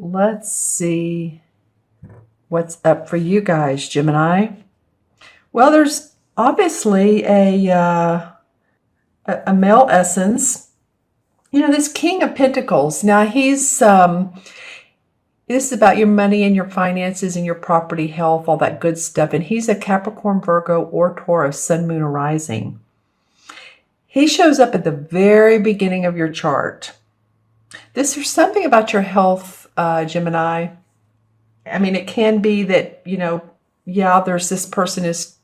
Let's see what's up for you guys, Gemini. Well, there's obviously a male essence. This King of Pentacles. Now this is about your money and your finances and your property, health, all that good stuff. And he's a Capricorn, Virgo, or Taurus, Sun, Moon, or Rising. He shows up at the very beginning of your chart. This is something about your health, Gemini. I mean, it can be that, there's this person is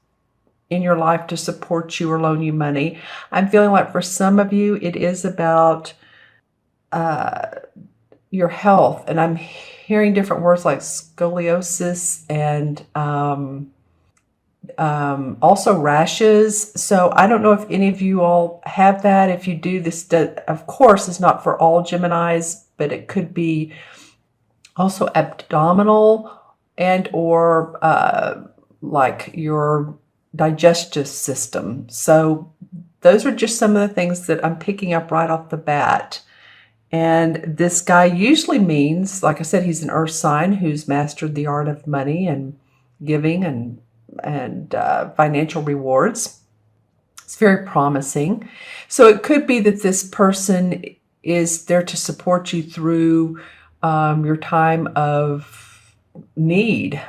in your life to support you or loan you money. I'm feeling like for some of you, it is about your health. And I'm hearing different words like scoliosis and also rashes. So I don't know if any of you all have that. If you do, this of course is not for all Geminis, but it could be also abdominal and or like your digestive system. So those are just some of the things that I'm picking up right off the bat. And this guy usually means, like I said, he's an earth sign who's mastered the art of money and giving and financial rewards. It's very promising. So it could be that this person is there to support you through your time of need,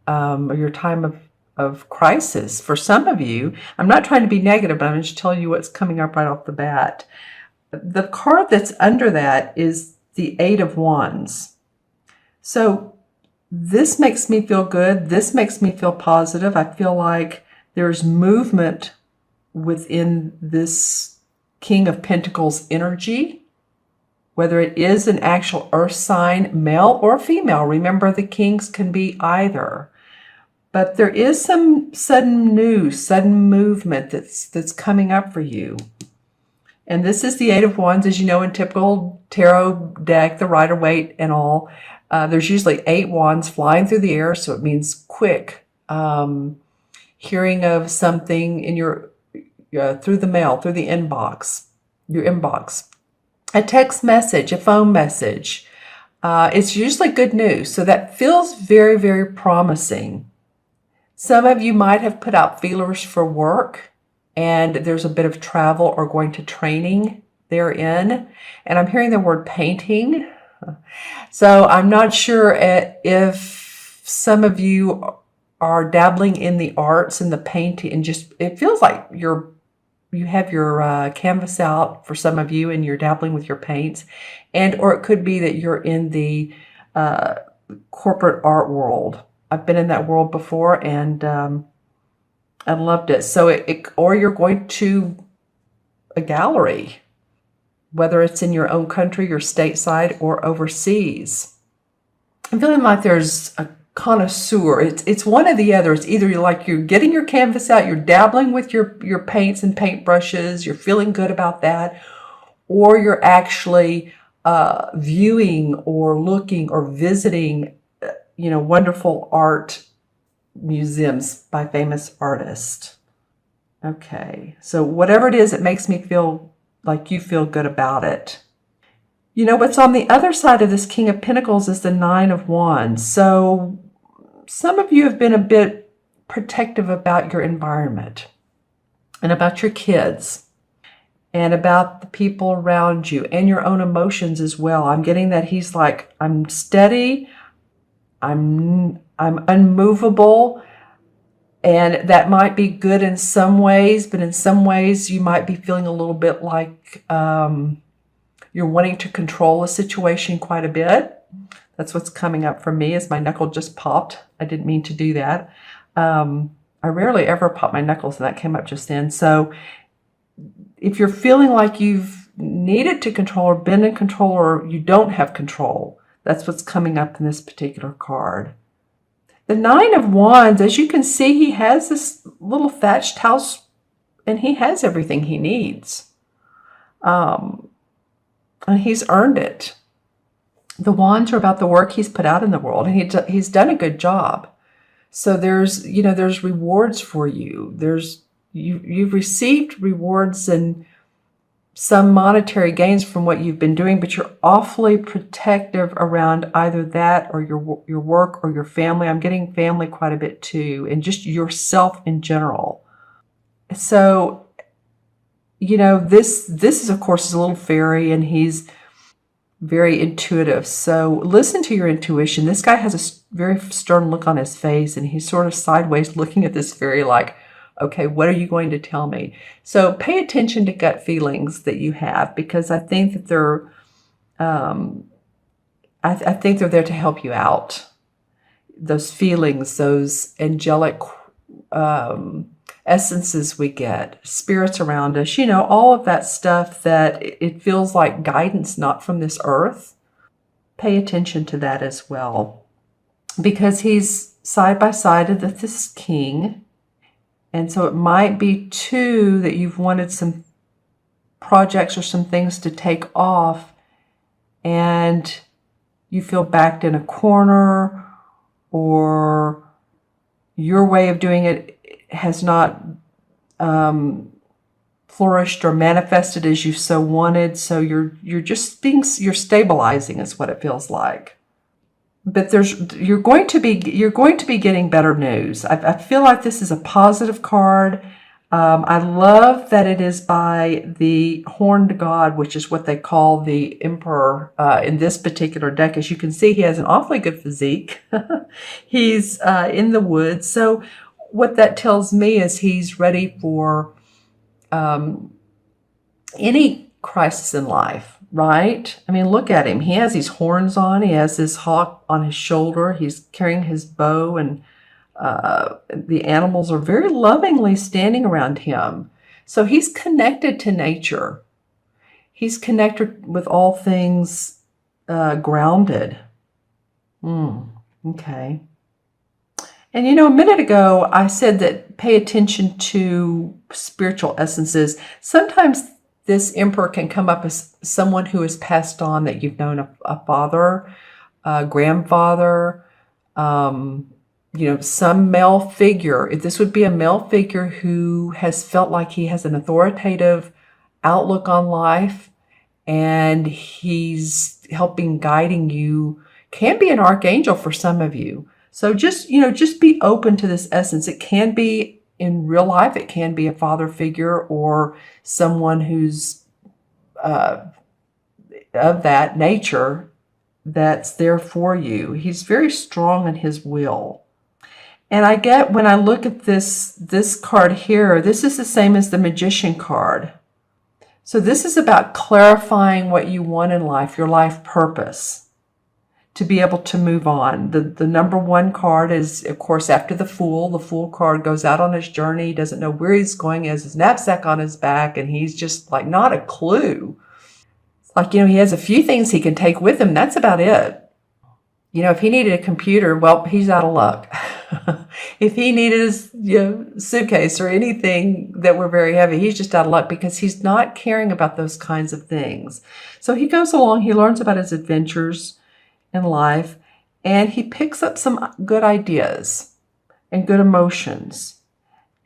or your time of crisis. For some of you, I'm not trying to be negative, but I'm just telling you what's coming up right off the bat. The card that's under that is the Eight of Wands. So this makes me feel good. This makes me feel positive. I feel like there's movement within this King of Pentacles energy, whether it is an actual earth sign, male or female. Remember, the kings can be either. But there is some sudden news, sudden movement that's coming up for you. And this is the Eight of Wands, as you know, in typical tarot deck, the Rider-Waite and all. There's usually 8 wands flying through the air, so it means quick. Hearing of something in your through the mail, through the inbox, your inbox. A text message, a phone message. It's usually good news, so that feels very, very promising. Some of you might have put out feelers for work, and there's a bit of travel or going to training therein. And I'm hearing the word painting. So I'm not sure if some of you are dabbling in the arts and the painting, and just it feels like you have your canvas out for some of you, and you're dabbling with your paints, or it could be that you're in the corporate art world. I've been in that world before, and I loved it. So or you're going to a gallery, whether it's in your own country, your stateside, or overseas. I'm feeling like there's a connoisseur. It's one or the other. It's either you're getting your canvas out, you're dabbling with your paints and paintbrushes, you're feeling good about that, or you're actually viewing or looking or visiting, wonderful art museums by famous artists. Okay, so whatever it is, it makes me feel like you feel good about it. What's on the other side of this King of Pentacles is the Nine of Wands. So some of you have been a bit protective about your environment and about your kids and about the people around you and your own emotions as well. I'm getting that he's like, I'm steady, I'm unmovable, and that might be good in some ways, but in some ways you might be feeling a little bit like you're wanting to control a situation quite a bit. That's what's coming up for me as my knuckle just popped. I didn't mean to do that. I rarely ever pop my knuckles, and that came up just then. So if you're feeling like you've needed to control or been in control, or you don't have control, that's what's coming up in this particular card. The Nine of Wands, as you can see, he has this little thatched house, and he has everything he needs. And he's earned it. The wands are about the work he's put out in the world, and he's done a good job. So there's rewards for you. You've received rewards and some monetary gains from what you've been doing, but you're awfully protective around either that or your work or your family. I'm getting family quite a bit too, and just yourself in general. So, this is, of course, is a little fairy, and he's very intuitive. So listen to your intuition. This guy has a very stern look on his face, and he's sort of sideways looking at this fairy like, okay, what are you going to tell me? So pay attention to gut feelings that you have, because I think that they're, I think they're there to help you out. Those feelings, those angelic essences we get, spirits around us, all of that stuff that it feels like guidance, not from this earth. Pay attention to that as well, because he's side by side of this king. And so it might be too that you've wanted some projects or some things to take off, and you feel backed in a corner, or your way of doing it has not flourished or manifested as you so wanted. So you're stabilizing is what it feels like. But you're going to be getting better news. I feel like this is a positive card. I love that it is by the horned god, which is what they call the emperor in this particular deck. As you can see, he has an awfully good physique. He's in the woods. So what that tells me is he's ready for any crisis in life, right? I mean, look at him. He has these horns on. He has this hawk on his shoulder. He's carrying his bow, and the animals are very lovingly standing around him. So he's connected to nature. He's connected with all things grounded. Okay. And a minute ago, I said that pay attention to spiritual essences. Sometimes this emperor can come up as someone who has passed on, that you've known, a father, a grandfather, some male figure. If this would be a male figure who has felt like he has an authoritative outlook on life, and he's guiding you, can be an archangel for some of you. So just be open to this essence. It can be in real life. It can be a father figure or someone who's of that nature that's there for you. He's very strong in his will. And I get, when I look at this card here, this is the same as the Magician card. So this is about clarifying what you want in life, your life purpose, to be able to move on. The number one card is, of course, after the Fool. The Fool card goes out on his journey. He doesn't know where he's going. He has his knapsack on his back, and he's just like, not a clue. Like, he has a few things he can take with him. That's about it. If he needed a computer, well, he's out of luck. If he needed a suitcase or anything that were very heavy, he's just out of luck, because he's not caring about those kinds of things. So he goes along, he learns about his adventures in life, and he picks up some good ideas and good emotions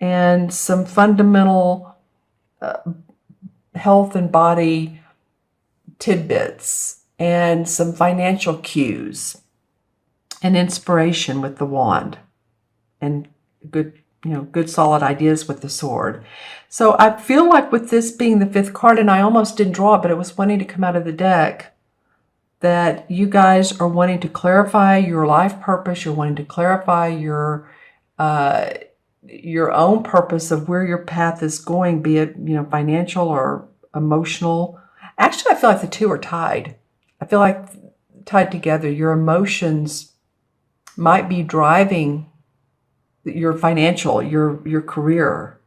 and some fundamental health and body tidbits and some financial cues and inspiration with the wand, and good solid ideas with the sword. So I feel like with this being the fifth card, and I almost didn't draw it, but it was wanting to come out of the deck, that you guys are wanting to clarify your life purpose. You're wanting to clarify your own purpose of where your path is going, be it financial or emotional. Actually, I feel like the two are tied. I feel like tied together. Your emotions might be driving your financial, your career.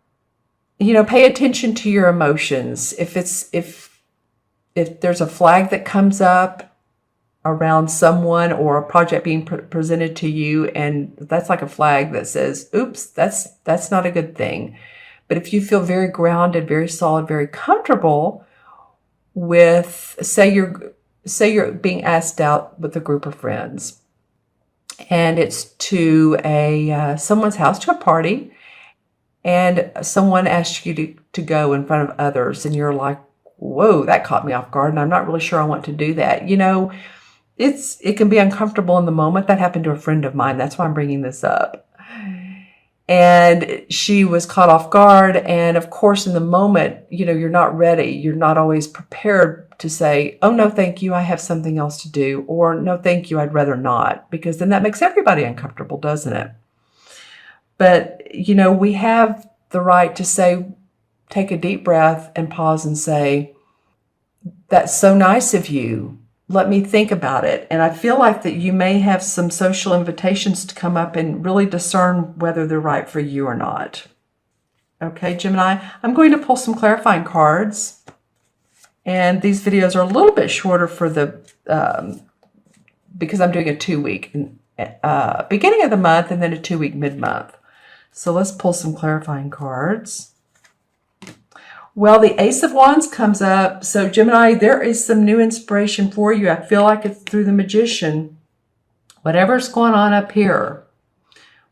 Pay attention to your emotions. If there's a flag that comes up around someone or a project being presented to you, and that's like a flag that says, oops, that's not a good thing. But if you feel very grounded, very solid, very comfortable with, say you're being asked out with a group of friends, and it's to someone's house, to a party, and someone asks you to go in front of others, and you're like, whoa, that caught me off guard, and I'm not really sure I want to do that. It can be uncomfortable in the moment. That happened to a friend of mine. That's why I'm bringing this up. And she was caught off guard. And of course, in the moment, you're not ready. You're not always prepared to say, oh, no, thank you, I have something else to do. Or no, thank you, I'd rather not. Because then that makes everybody uncomfortable, doesn't it? But, we have the right to say, take a deep breath and pause and say, that's so nice of you. Let me think about it. And I feel like that you may have some social invitations to come up and really discern whether they're right for you or not. Okay, Gemini, I'm going to pull some clarifying cards. And these videos are a little bit shorter for because I'm doing a 2-week beginning of the month and then a 2-week mid-month. So let's pull some clarifying cards. Well, the Ace of Wands comes up. So Gemini, there is some new inspiration for you. I feel like it's through the Magician. Whatever's going on up here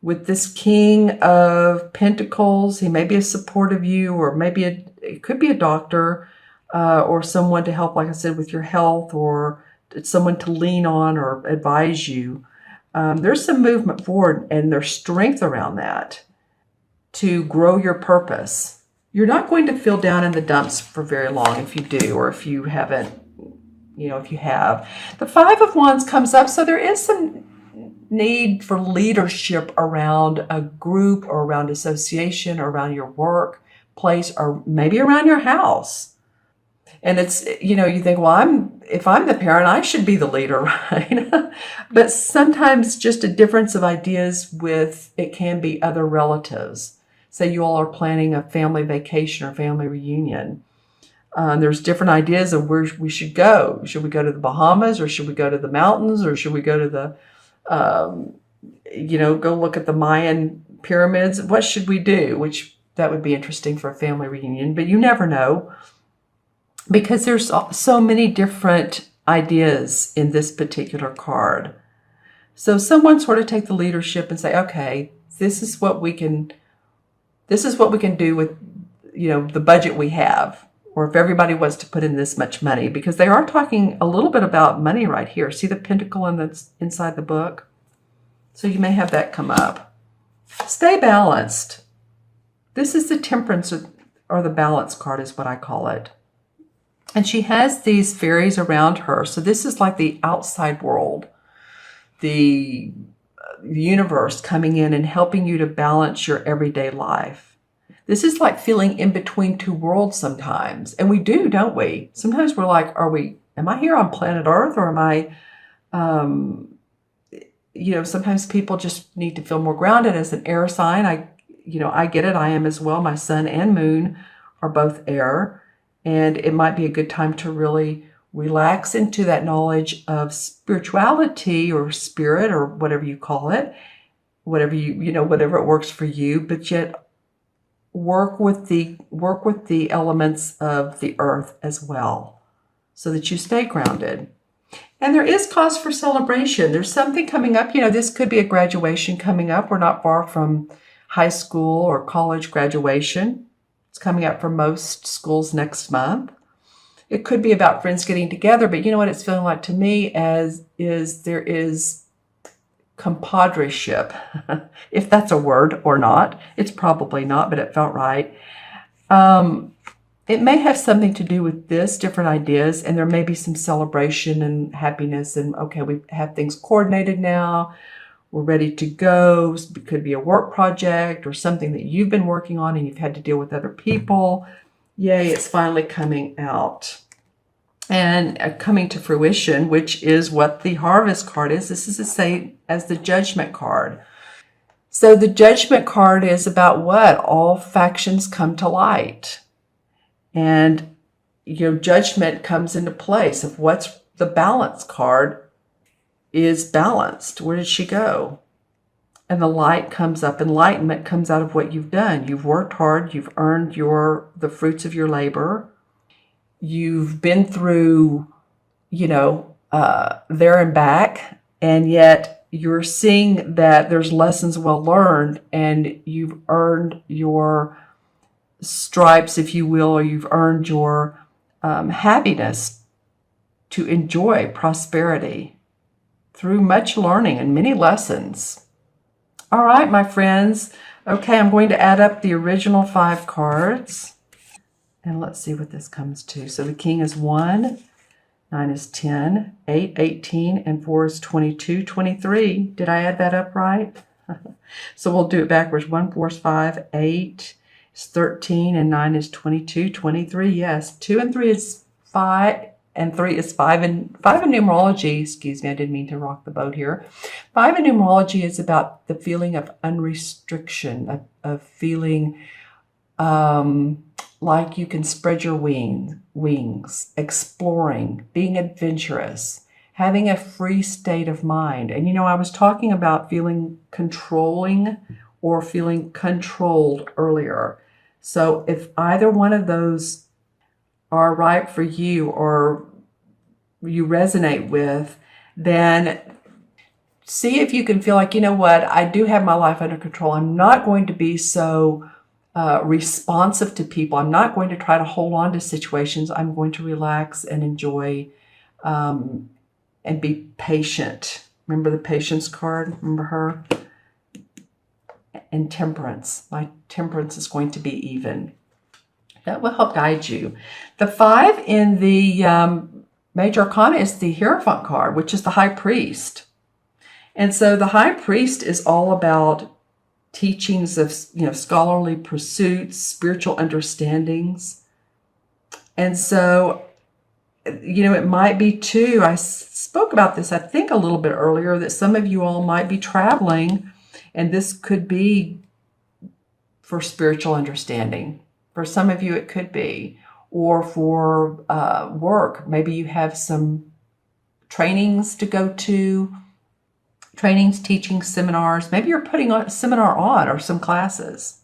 with this King of Pentacles, he may be a support of you, or maybe it could be a doctor or someone to help, like I said, with your health, or someone to lean on or advise you. There's some movement forward, and there's strength around that to grow your purpose. You're not going to feel down in the dumps for very long if you do, or if you haven't, if you have. The Five of Wands comes up, so there is some need for leadership around a group or around association or around your workplace or maybe around your house. And it's, you think, well, if I'm the parent, I should be the leader, right? But sometimes just a difference of ideas it can be other relatives. Say you all are planning a family vacation or family reunion. There's different ideas of where we should go. Should we go to the Bahamas, or should we go to the mountains, or should we go to the, go look at the Mayan pyramids? What should we do? Which that would be interesting for a family reunion, but you never know, because there's so many different ideas in this particular card. So someone sort of take the leadership and say, okay, this is what we can do with, the budget we have, or if everybody was to put in this much money, because they are talking a little bit about money right here. See the pentacle that's inside the book? So you may have that come up. Stay balanced. This is the Temperance or the Balance card is what I call it. And she has these fairies around her. So this is like the outside world, the universe coming in and helping you to balance your everyday life. This is like feeling in between two worlds sometimes. And we do, don't we? Sometimes we're like, am I here on planet Earth, or am I, sometimes people just need to feel more grounded. As an air sign, I get it. I am as well. My sun and moon are both air. And it might be a good time to really relax into that knowledge of spirituality or spirit or whatever you call it, whatever it works for you, but yet work with the elements of the earth as well, so that you stay grounded. And there is cause for celebration. There's something coming up. This could be a graduation coming up. We're not far from high school or college graduation. It's coming up for most schools next month. It could be about friends getting together, but you know what it's feeling like to me there is compadreship, if that's a word or not. It's probably not, but it felt right. It may have something to do with this, different ideas, and there may be some celebration and happiness, and okay, we have things coordinated now. We're ready to go. It could be a work project or something that you've been working on and you've had to deal with other people. Yay, it's finally coming out and coming to fruition, which is what the Harvest card is. This is the same as the Judgment card. So the Judgment card is about what? All factions come to light. And, judgment comes into place of what's the Balance card is balanced. Where did she go? And the light comes up. Enlightenment comes out of what you've done. You've worked hard. You've earned the fruits of your labor. You've been through, there and back. And yet you're seeing that there's lessons well learned, and you've earned your stripes, if you will, or you've earned your happiness, to enjoy prosperity through much learning and many lessons. All right, my friends. Okay, I'm going to add up the original 5 cards. And let's see what this comes to. So the king is 1, 9 is 10, 8, 18, and 4 is 22, 23. Did I add that up right? So we'll do it backwards. 1, 4 is 5, 8 is 13, and 9 is 22, 23. Yes, 2 and 3 is 5, and 3 is 5. And 5 in numerology, excuse me, I didn't mean to rock the boat here. 5 in numerology is about the feeling of unrestriction, of feeling like you can spread your wings, exploring, being adventurous, having a free state of mind. And I was talking about feeling controlling or feeling controlled earlier. So if either one of those are right for you or you resonate with, then see if you can feel like, what, I do have my life under control. I'm not going to be so responsive to people. I'm not going to try to hold on to situations. I'm going to relax and enjoy and be patient. Remember the patience card? Remember her? And temperance. My temperance is going to be even. That will help guide you. The 5 in the Major Arcana is the Hierophant card, which is the High Priest. And so the High Priest is all about teachings of, scholarly pursuits, spiritual understandings. And so, it might be too, I spoke about this, I think, a little bit earlier, that some of you all might be traveling, and this could be for spiritual understanding. For some of you, it could be, or for work. Maybe you have some trainings to go to, trainings, teaching, seminars. Maybe you're putting a seminar on or some classes.